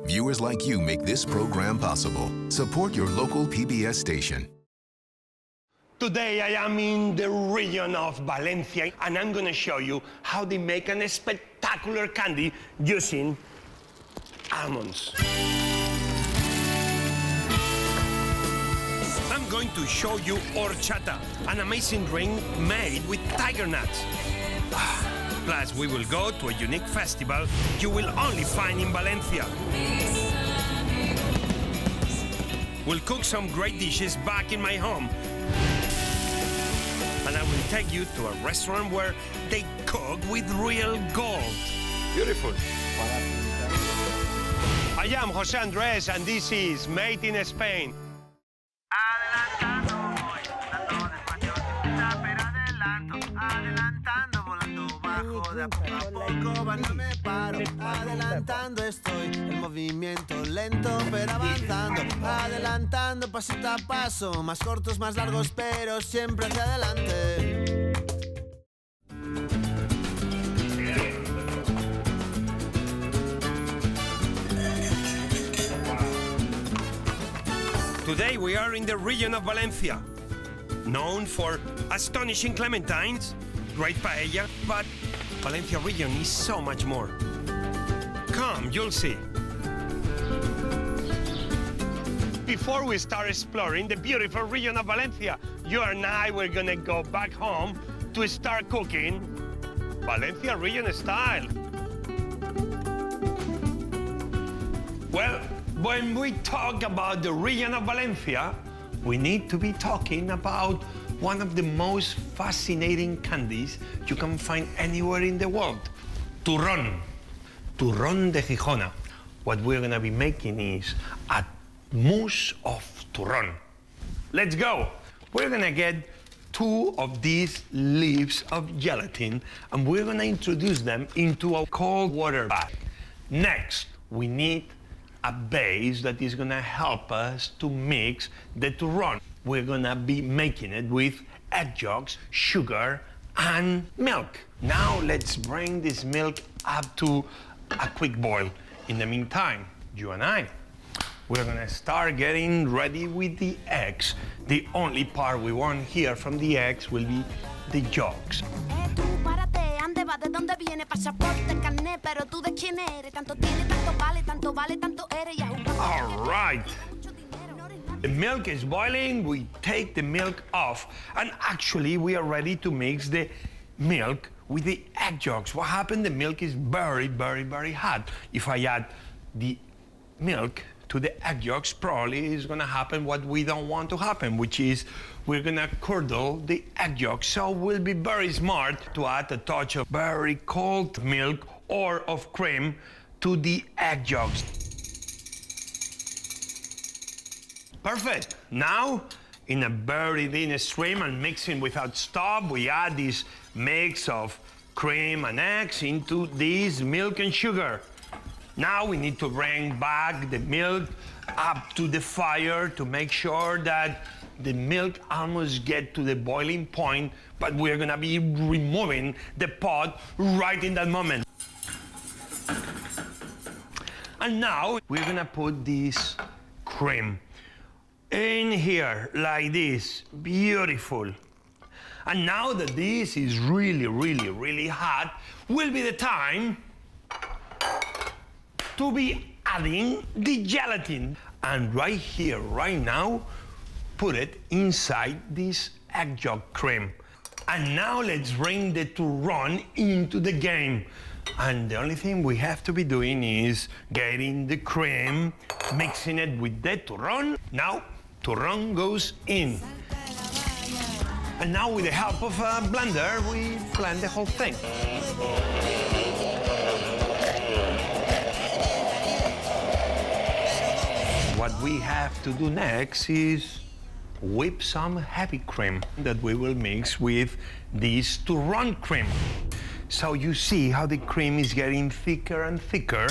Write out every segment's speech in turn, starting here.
Viewers like you make this program possible. Support your local PBS station. Today I am in the region of Valencia and I'm going to show you how they make a spectacular candy using almonds. I'm going to show you horchata, an amazing drink made with tiger nuts. Plus, we will go to a unique festival you will only find in Valencia. We'll cook some great dishes back in my home. And I will take you to a restaurant where they cook with real gold. Beautiful. I am José Andrés, and this is Made in Spain. Adelantando estoy, el movimiento lento pero avanzando, adelantando pasito a paso, más cortos, más largos, pero siempre hacia adelante. Today we are in the region of Valencia, known for astonishing clementines, great paella, but Valencia region is so much more. Come, you'll see. Before we start exploring the beautiful region of Valencia, you and I we're gonna go back home to start cooking Valencia region style. Well, when we talk about the region of Valencia, we need to be talking about one of the most fascinating candies you can find anywhere in the world, turrón. Turrón de Gijona. What we're gonna be making is a mousse of turrón. Let's go. We're gonna get 2 of these leaves of gelatin and we're gonna introduce them into a cold water bath. Next, we need a base that is gonna help us to mix the turrón. We're gonna be making it with egg yolks, sugar, and milk. Now let's bring this milk up to a quick boil. In the meantime, you and I, we're gonna start getting ready with the eggs. The only part we want here from the eggs will be the yolks. All right. The milk is boiling, we take the milk off, and actually we are ready to mix the milk with the egg yolks. What happened? The milk is very, very, very hot. If I add the milk to the egg yolks, probably is gonna happen what we don't want to happen, which is we're gonna curdle the egg yolks. So we'll be very smart to add a touch of very cold milk or of cream to the egg yolks. Perfect. Now, in a very thin stream and mixing without stop, we add this mix of cream and eggs into this milk and sugar. Now we need to bring back the milk up to the fire to make sure that the milk almost get to the boiling point, but we're gonna be removing the pot right in that moment. And now we're gonna put this cream in here like this, beautiful. And now that this is really, really, really hot, will be the time to be adding the gelatin. And right here, right now, put it inside this egg yolk cream. And now let's bring the turrón into the game. And the only thing we have to be doing is getting the cream, mixing it with the turrón. Now, turrón goes in. And now with the help of a blender, we blend the whole thing. What we have to do next is whip some heavy cream that we will mix with this turrón cream. So you see how the cream is getting thicker and thicker.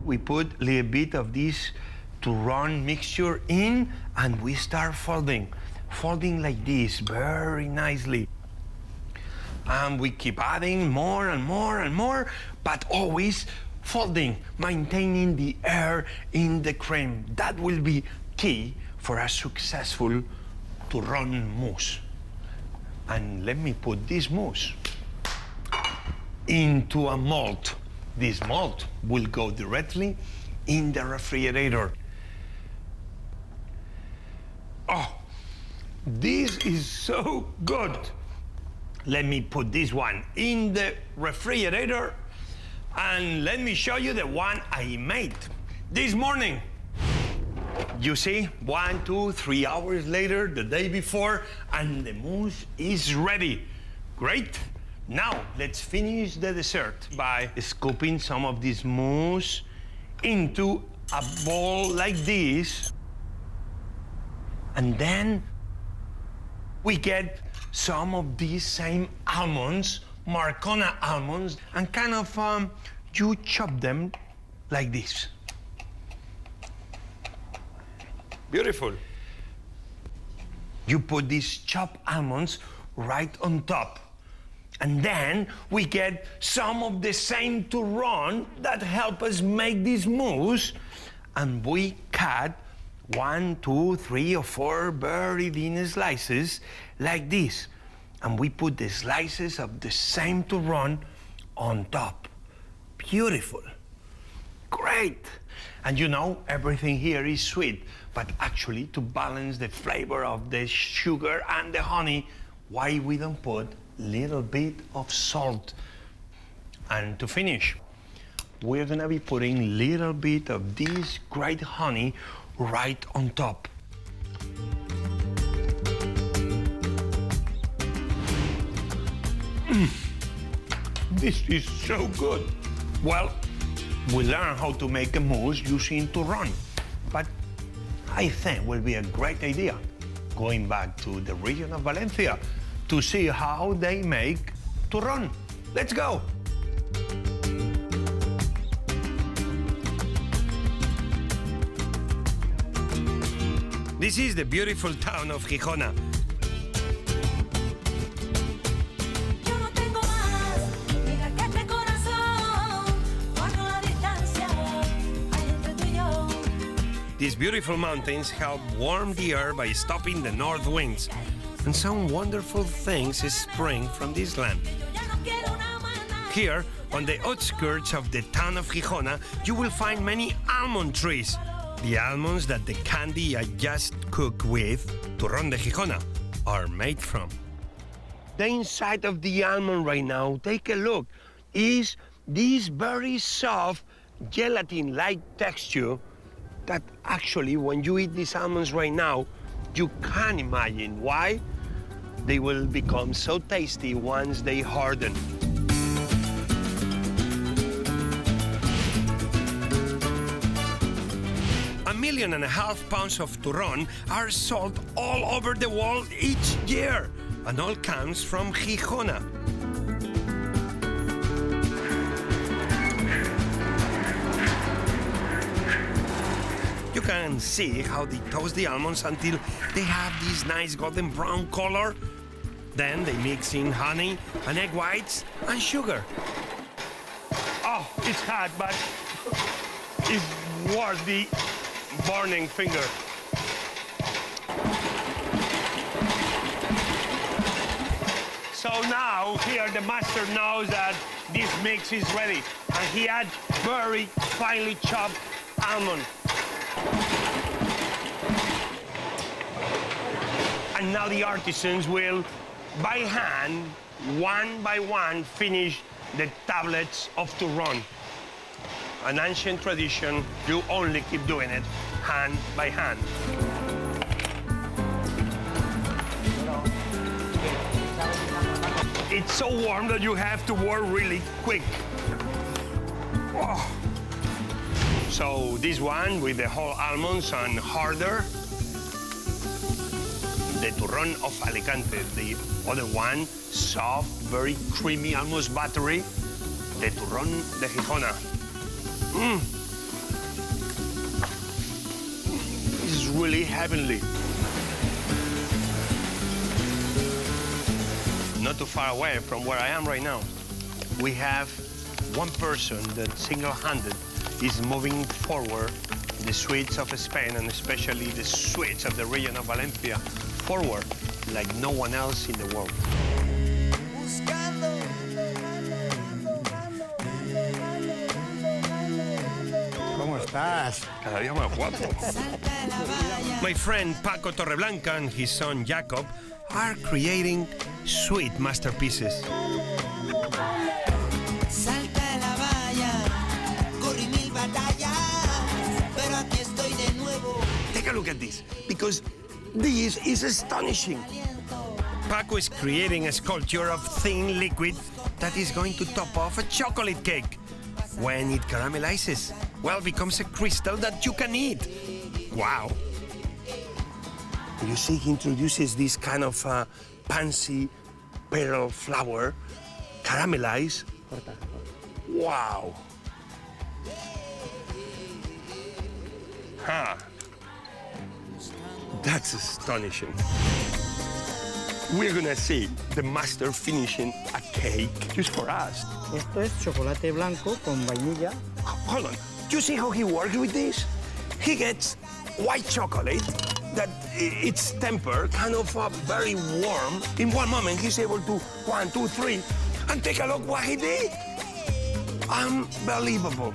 We put a little bit of this turrón mixture in and we start folding like this very nicely. And we keep adding more and more and more, but always folding, maintaining the air in the cream. That will be key for a successful turrón mousse. And let me put this mousse into a mold. This mold will go directly in the refrigerator. Oh, this is so good. Let me put this one in the refrigerator and let me show you the one I made this morning. You see, 1, 2, 3 hours later, the day before, and the mousse is ready. Great. Now, let's finish the dessert by scooping some of this mousse into a bowl like this. And then we get some of these same almonds, Marcona almonds, and kind of you chop them like this. Beautiful. You put these chopped almonds right on top. And then we get some of the same turrón that help us make this mousse. And we cut 1, 2, 3, or 4 very thin slices like this. And we put the slices of the same turrón on top. Beautiful. Great. And you know, everything here is sweet, but actually to balance the flavor of the sugar and the honey, why we don't put a little bit of salt? And to finish, we're gonna be putting a little bit of this great honey right on top. This is so good. Well, we learned how to make a mousse using turrón, but I think will be a great idea going back to the region of Valencia to see how they make turrón. Let's go. This is the beautiful town of Gijona. These beautiful mountains help warm the air by stopping the north winds. And some wonderful things spring from this land. Here, on the outskirts of the town of Gijona, you will find many almond trees. The almonds that the candy I just cooked with, turrón de Gijona, are made from. The inside of the almond right now, take a look, is this very soft gelatin-like texture that actually, when you eat these almonds right now, you can't imagine why they will become so tasty once they harden. $1.5 million pounds of turrón are sold all over the world each year, and all comes from Gijona. You can see how they toast the almonds until they have this nice golden brown color. Then they mix in honey and egg whites and sugar. Oh, it's hot, but it's worth the burning finger. So now here the master knows that this mix is ready, and he adds very finely chopped almond. And now the artisans will, by hand, one by one, finish the tablets of turrón. An ancient tradition, you only keep doing it hand by hand. It's so warm that you have to work really quick. Oh. So this one with the whole almonds and harder, the turrón of Alicante. The other one, soft, very creamy, almost buttery, the turrón de Gijona. This is really heavenly. Not too far away from where I am right now, we have one person that single-handed is moving forward the sweets of Spain, and especially the sweets of the region of Valencia, forward like no one else in the world. ¿Cómo estás? Cada día más guapo. My friend Paco Torreblanca and his son Jacob are creating sweet masterpieces. Salta de la valla, corrí mil batallas, pero aquí estoy de nuevo. Take a look at this, because this is astonishing. Paco is creating a sculpture of thin liquid that is going to top off a chocolate cake. When it caramelizes, well, becomes a crystal that you can eat. Wow. You see, he introduces this kind of pansy pearl flower, caramelized. Wow. Huh. That's astonishing. We're gonna see the master finishing a cake just for us. Esto es chocolate blanco con vainilla. Hold on. You see how he works with this? He gets white chocolate that it's tempered, kind of very warm. In one moment, he's able to 1, 2, 3, and take a look what he did. Unbelievable.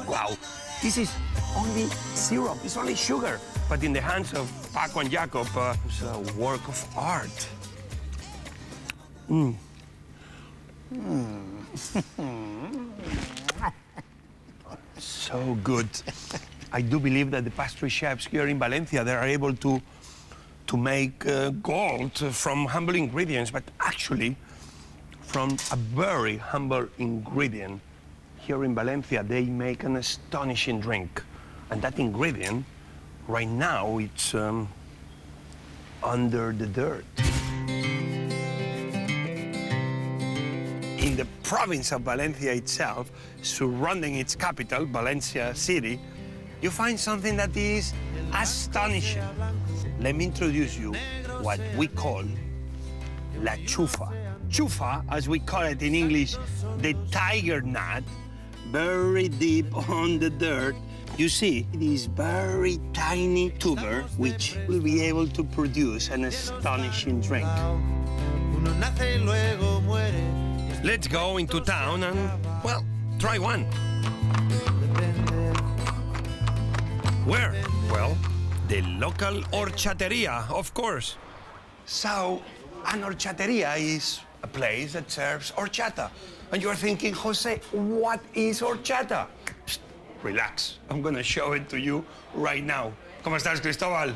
Wow. This is only syrup. It's only sugar. But in the hands of Paco and Jacob, it's a work of art. So good. I do believe that the pastry chefs here in Valencia, they are able to make gold from humble ingredients, but actually from a very humble ingredient. Here in Valencia, they make an astonishing drink. And that ingredient, right now, it's under the dirt. In the province of Valencia itself, surrounding its capital, Valencia City, you find something that is astonishing. Let me introduce you what we call la chufa. Chufa, as we call it in English, the tiger nut, very deep on the dirt. You see, it is very tiny tuber, which will be able to produce an astonishing drink. Uno nace y luego muere. Let's go into town and, well, try one. Where? Well, the local horchateria, of course. So, an horchateria is a place that serves horchata. And you're thinking, Jose, what is horchata? Psst, relax. I'm gonna show it to you right now. ¿Cómo estás, Cristóbal?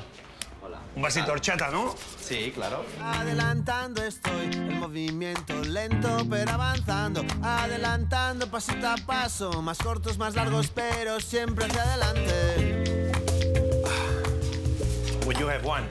Hola. Un vasito de horchata, ¿no? Sí, claro. Adelantando estoy, el movimiento lento pero avanzando. Adelantando pasito a paso, más cortos, más largos, pero siempre hacia adelante. When you have one,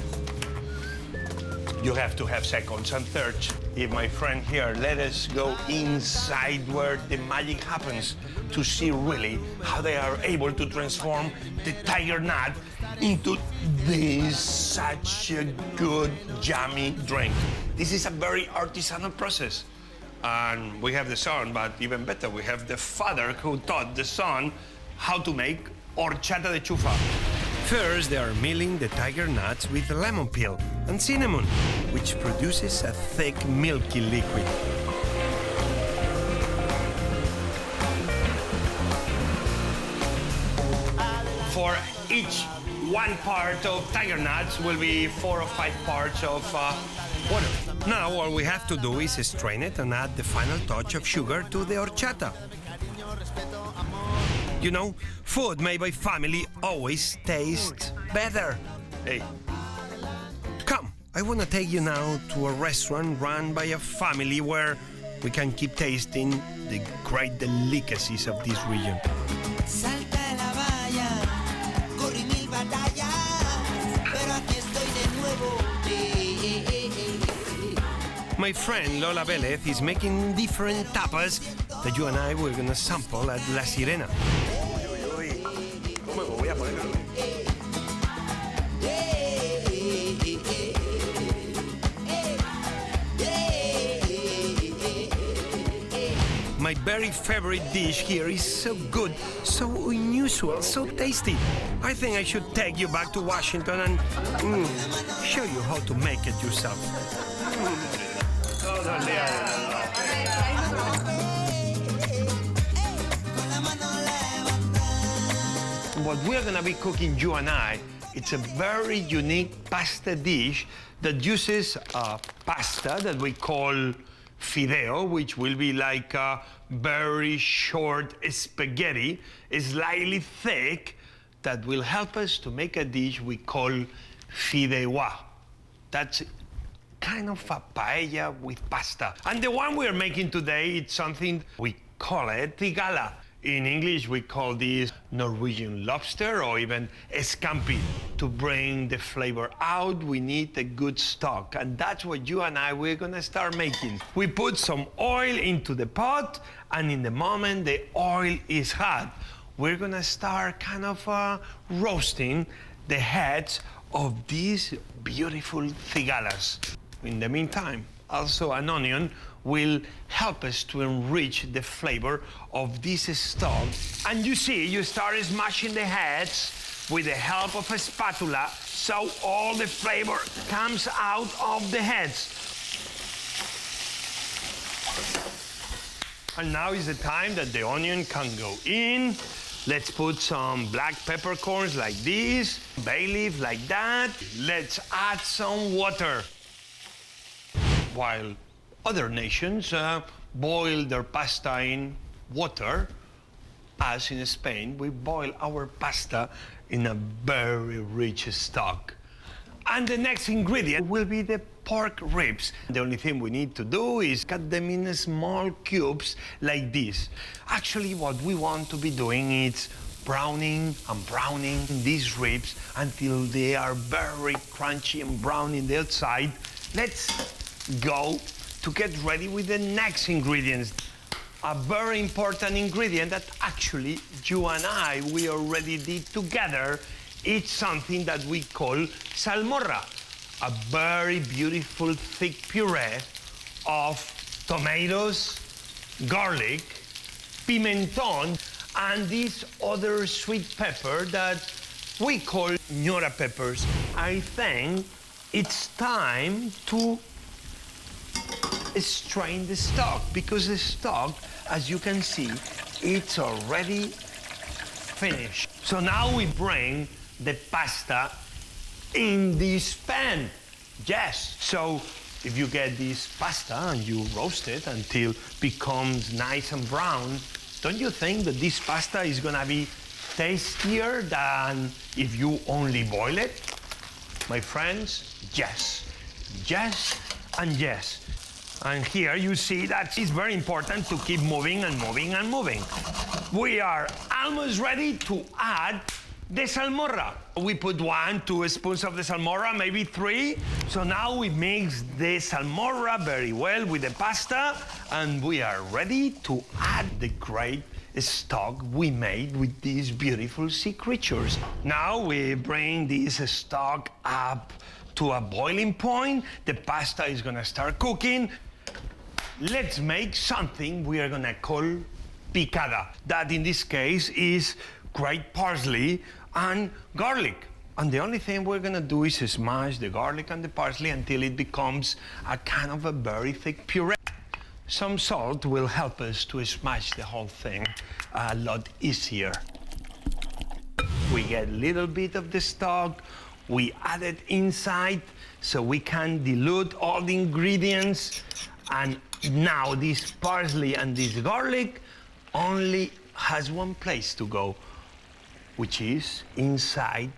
you have to have seconds and thirds. If my friend here, let us go inside where the magic happens to see really how they are able to transform the tiger nut into this such a good, yummy drink. This is a very artisanal process. And we have the son, but even better, we have the father who taught the son how to make horchata de chufa. First, they are milling the tiger nuts with lemon peel and cinnamon, which produces a thick, milky liquid. For each 1 part of tiger nuts will be 4 or 5 parts of water. Now all we have to do is strain it and add the final touch of sugar to the horchata. You know, food made by family always tastes better. Hey, come, I want to take you now to a restaurant run by a family where we can keep tasting the great delicacies of this region. Salta de la valla, corrí mil batallas, pero aquí estoy de nuevo. My friend Lola Vélez is making different tapas that you and I were gonna sample at La Sirena. My very favorite dish here is so good, so unusual, so tasty. I think I should take you back to Washington and show you how to make it yourself. What we're gonna be cooking, you and I, it's a very unique pasta dish that uses pasta that we call fideo, which will be like a very short spaghetti, slightly thick, that will help us to make a dish we call fideuà. That's kind of a paella with pasta. And the one we're making today, it's something we call it tigala. In English, we call this Norwegian lobster or even scampi. To bring the flavor out, we need a good stock, and that's what you and I, we're gonna start making. We put some oil into the pot, and in the moment the oil is hot, we're gonna start kind of roasting the heads of these beautiful tigalas. In the meantime, also an onion will help us to enrich the flavor of this stock. And you see, you start smashing the heads with the help of a spatula so all the flavor comes out of the heads. And now is the time that the onion can go in. Let's put some black peppercorns like this, bay leaf like that. Let's add some water. While other nations boil their pasta in water, as in Spain, we boil our pasta in a very rich stock. And the next ingredient will be the pork ribs. The only thing we need to do is cut them in small cubes like this. Actually, what we want to be doing is browning and browning these ribs until they are very crunchy and brown in the outside. Let's go to get ready with the next ingredients. A very important ingredient that actually you and I, we already did together. It's something that we call salmorra, a very beautiful thick puree of tomatoes, garlic, pimentón, and this other sweet pepper that we call ñora peppers. I think it's time to strain the stock, because the stock, as you can see, it's already finished. So now we bring the pasta in this pan. Yes, so if you get this pasta and you roast it until it becomes nice and brown, don't you think that this pasta is gonna be tastier than if you only boil it? My friends, yes. Yes and yes. And here you see that it's very important to keep moving and moving and moving. We are almost ready to add the salmorra. We put 1, 2 spoons of the salmorra, maybe 3. So now we mix the salmorra very well with the pasta, and we are ready to add the great stock we made with these beautiful sea creatures. Now we bring this stock up to a boiling point. The pasta is gonna start cooking. Let's make something we are gonna call picada. That in this case is grated parsley and garlic. And the only thing we're gonna do is smash the garlic and the parsley until it becomes a kind of a very thick puree. Some salt will help us to smash the whole thing a lot easier. We get a little bit of the stock, we add it inside so we can dilute all the ingredients. And now this parsley and this garlic only has one place to go, which is inside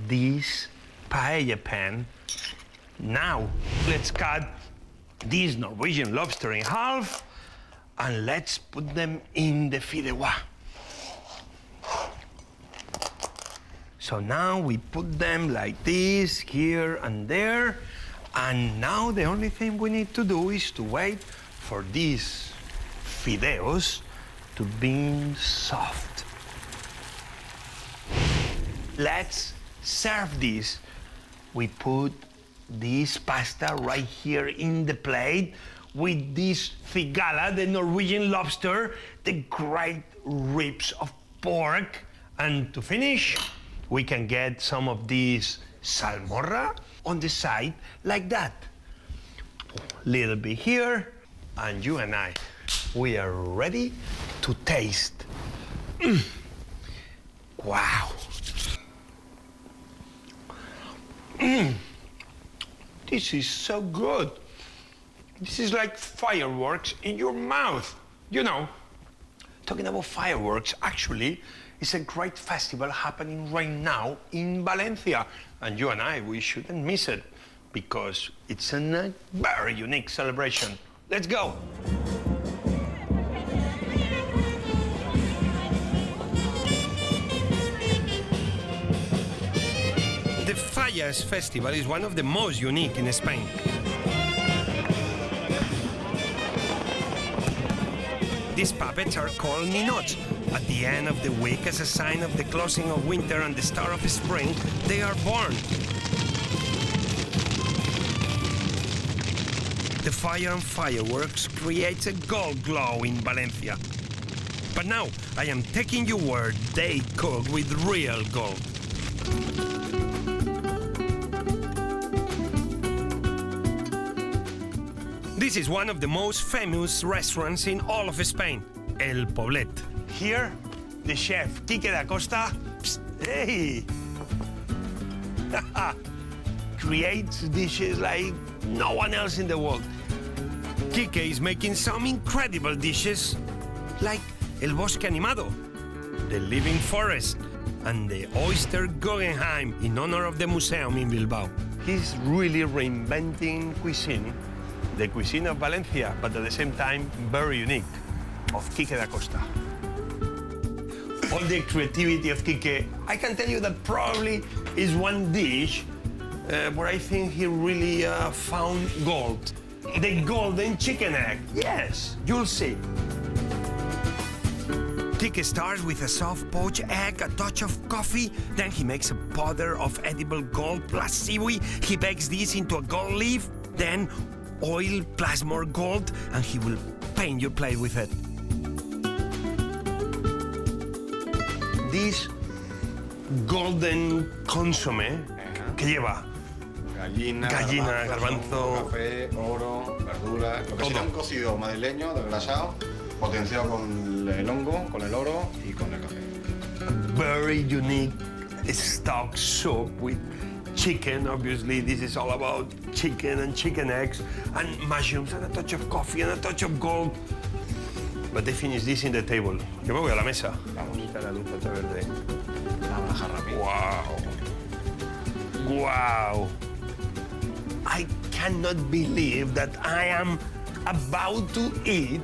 this paella pan. Now, let's cut this Norwegian lobster in half and let's put them in the fideuà. So now we put them like this, here and there. And now the only thing we need to do is to wait for these fideos to be soft. Let's serve this. We put this pasta right here in the plate with this cigala, the Norwegian lobster, the great ribs of pork. And to finish, we can get some of this salmorra on the side like that. Little bit here, and you and I, we are ready to taste. Wow. This is so good. This is like fireworks in your mouth. You know, talking about fireworks, actually, it's a great festival happening right now in Valencia. And you and I, we shouldn't miss it because it's a very unique celebration. Let's go. The Fallas Festival is one of the most unique in Spain. These puppets are called ninots. At the end of the week, as a sign of the closing of winter and the start of spring, they are born. The fire and fireworks creates a gold glow in Valencia. But now, I am taking you where they cook with real gold. This is one of the most famous restaurants in all of Spain, El Poblet. Here, the chef, Quique da Costa, hey, creates dishes like no one else in the world. Quique is making some incredible dishes, like El Bosque Animado, the Living Forest, and the Oyster Guggenheim in honor of the museum in Bilbao. He's really reinventing cuisine, the cuisine of Valencia, but at the same time, very unique, of Quique da Costa. All the creativity of Quique, I can tell you that probably is one dish where I think he really found gold. The golden chicken egg. Yes, you'll see. Quique starts with a soft poached egg, a touch of coffee, then he makes a powder of edible gold plus seaweed. He bakes this into a gold leaf, then oil plus more gold, and he will paint your plate with it. This golden consomme que lleva Gallina, garbanzo, café, oro, verduras, lo que sería un cocido madrileño, desgrasado, potenciado con el hongo, con el oro y con el café. Very unique stock soup with chicken. Obviously, this is all about chicken and chicken eggs and mushrooms and a touch of coffee and a touch of gold. But they finish this in the table. Yo me voy a la mesa. Vamos. La luz verde. Vamos a dejar rápido. Wow. Wow. I cannot believe that I am about to eat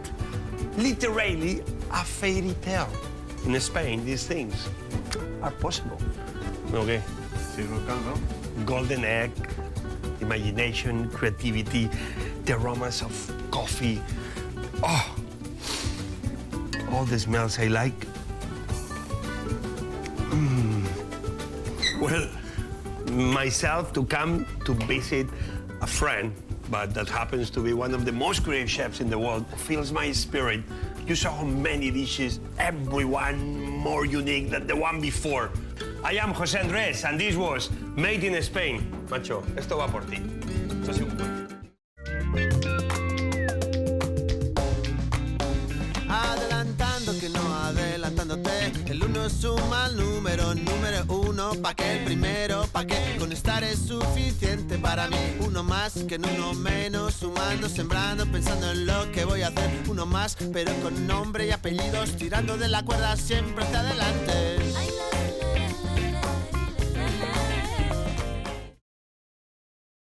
literally a fairy tale. In Spain, these things are possible. Okay. Sirve el caldo. Golden egg, imagination, creativity, the aromas of coffee. Oh, all the smells I like. Well, myself to come to visit a friend, but that happens to be one of the most creative chefs in the world, fills my spirit. You saw many dishes, everyone more unique than the one before. I am José Andrés, and this was Made in Spain. Macho, esto va por ti. Esto ha sido un buen. Adelantando que no adelantándote. El uno suma al número uno. Pa' que el primero, pa' que con estar es suficiente para mí. Uno más que en uno menos. Sumando, sembrando, pensando en lo que voy a hacer. Uno más, pero con nombre y apellidos. Tirando de la cuerda siempre hacia adelante.